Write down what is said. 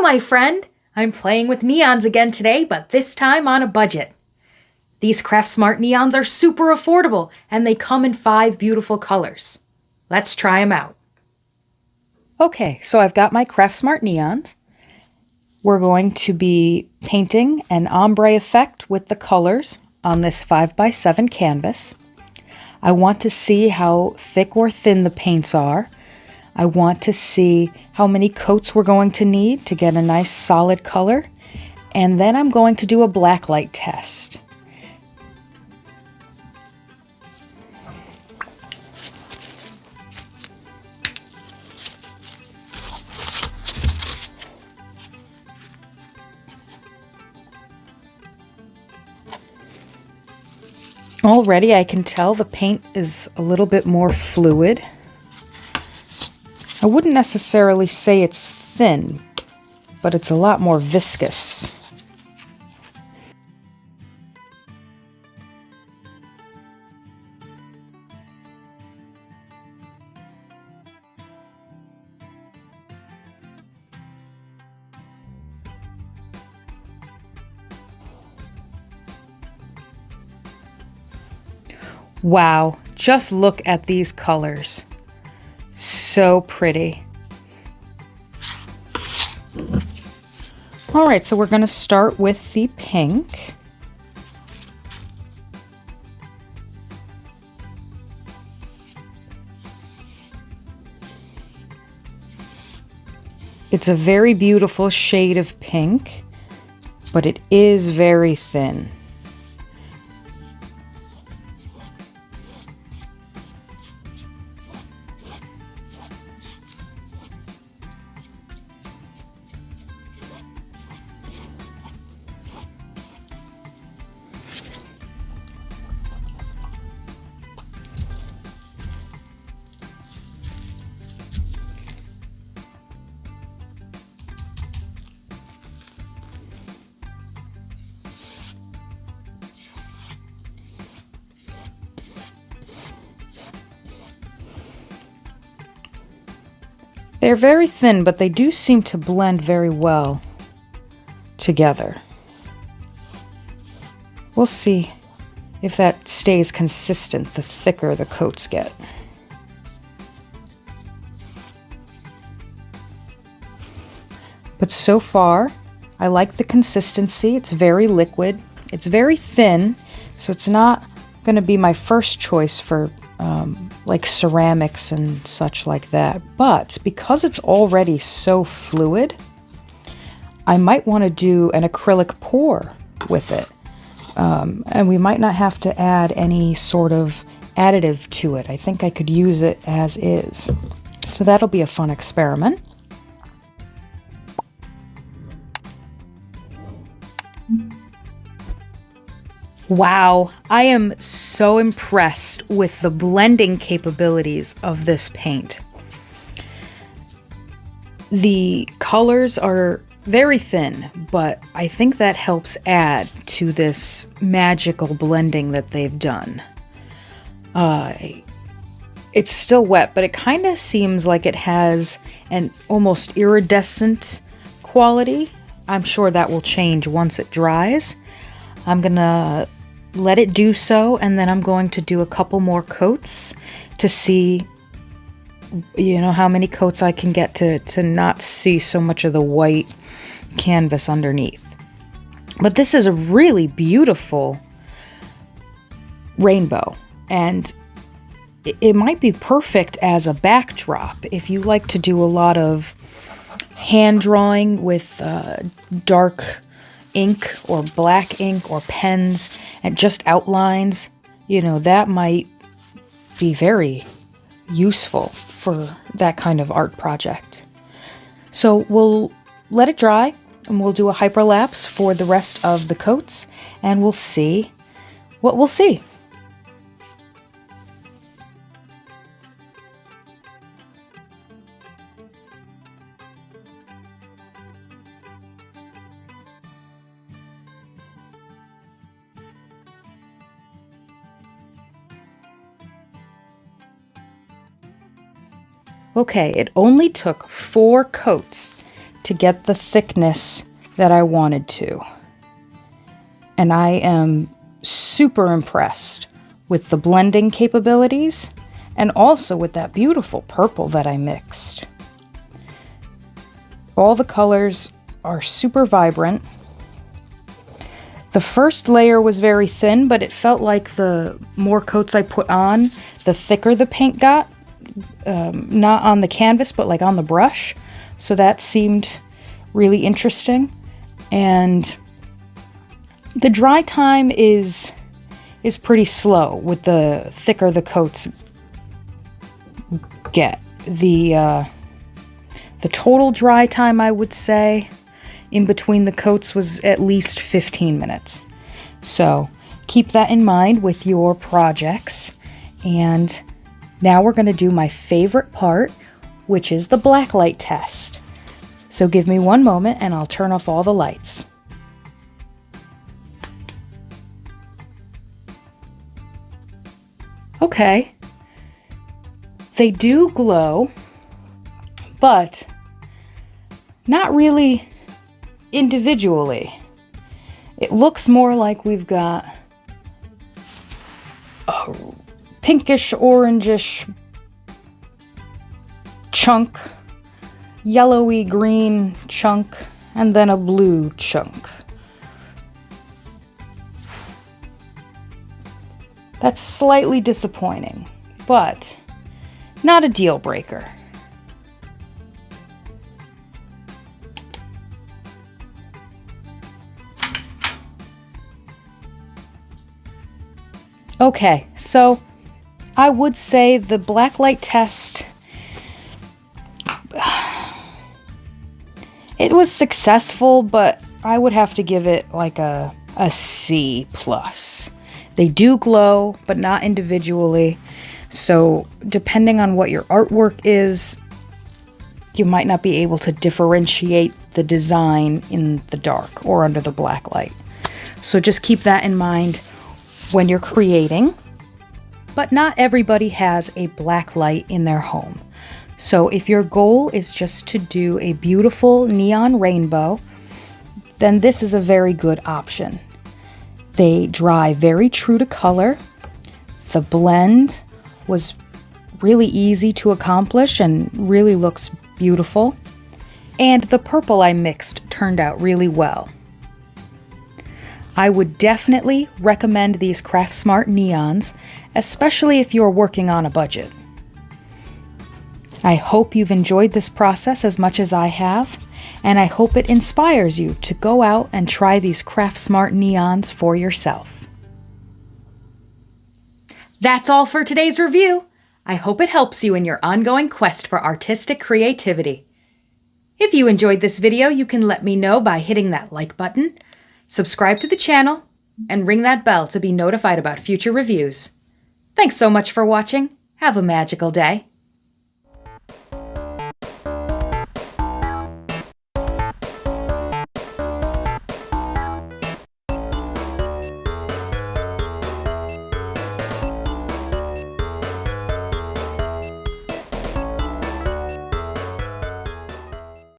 my friend! I'm playing with neons again today, but this time on a budget. These Craft Smart neons are super affordable, and they come in 5 beautiful colors. Let's try them out. Okay, so I've got my Craft Smart neons. We're going to be painting an ombre effect with the colors on this 5x7 canvas. I want to see how thick or thin the paints are. I want to see how many coats we're going to need to get a nice solid color. And then I'm going to do a blacklight test. Already I can tell the paint is a little bit more fluid. I wouldn't necessarily say it's thin, but it's a lot more viscous. Wow, just look at these colors. So pretty. All right, so we're going to start with the pink. It's a very beautiful shade of pink, but it is very thin. They're very thin, but they do seem to blend very well together. We'll see if that stays consistent the thicker the coats get. But so far, I like the consistency. It's very liquid. It's very thin, so it's not going to be my first choice for like ceramics and such like that. But because it's already so fluid, I might want to do an acrylic pour with it. And we might not have to add any sort of additive to it. I think I could use it as is. So that'll be a fun experiment. Wow, I am so impressed with the blending capabilities of this paint. The colors are very thin, but I think that helps add to this magical blending that they've done. It's still wet, but it kind of seems like it has an almost iridescent quality. I'm sure that will change once it dries. I'm gonna let it do so, and then I'm going to do a couple more coats to see, you know, how many coats I can get to not see so much of the white canvas underneath. But this is a really beautiful rainbow, and it might be perfect as a backdrop if you like to do a lot of hand drawing with dark ink or black ink or pens and just outlines. You know, that might be very useful for that kind of art project. So we'll let it dry and we'll do a hyperlapse for the rest of the coats and we'll see what we'll see. Okay, it only took 4 coats to get the thickness that I wanted to. And I am super impressed with the blending capabilities and also with that beautiful purple that I mixed. All the colors are super vibrant. The first layer was very thin, but it felt like the more coats I put on, the thicker the paint got. Not on the canvas, but like on the brush. So that seemed really interesting. And the dry time is pretty slow with the thicker the coats get. The total dry time, I would say, in between the coats was at least 15 minutes. So keep that in mind with your projects. And now we're going to do my favorite part, which is the blacklight test. So give me one moment and I'll turn off all the lights. Okay, they do glow, but not really individually. It looks more like we've got a pinkish, orangish chunk, yellowy green chunk, and then a blue chunk. That's slightly disappointing, but not a deal breaker. Okay, so I would say the blacklight test, it was successful, but I would have to give it like a C+. They do glow, but not individually. So depending on what your artwork is, you might not be able to differentiate the design in the dark or under the black light. So just keep that in mind when you're creating. But not everybody has a black light in their home. So if your goal is just to do a beautiful neon rainbow, then this is a very good option. They dry very true to color. The blend was really easy to accomplish and really looks beautiful. And the purple I mixed turned out really well. I would definitely recommend these Craft Smart neons, especially if you're working on a budget. I hope you've enjoyed this process as much as I have, and I hope it inspires you to go out and try these Craft Smart neons for yourself. That's all for today's review. I hope it helps you in your ongoing quest for artistic creativity. If you enjoyed this video, you can let me know by hitting that like button, subscribe to the channel, and ring that bell to be notified about future reviews. Thanks so much for watching. Have a magical day.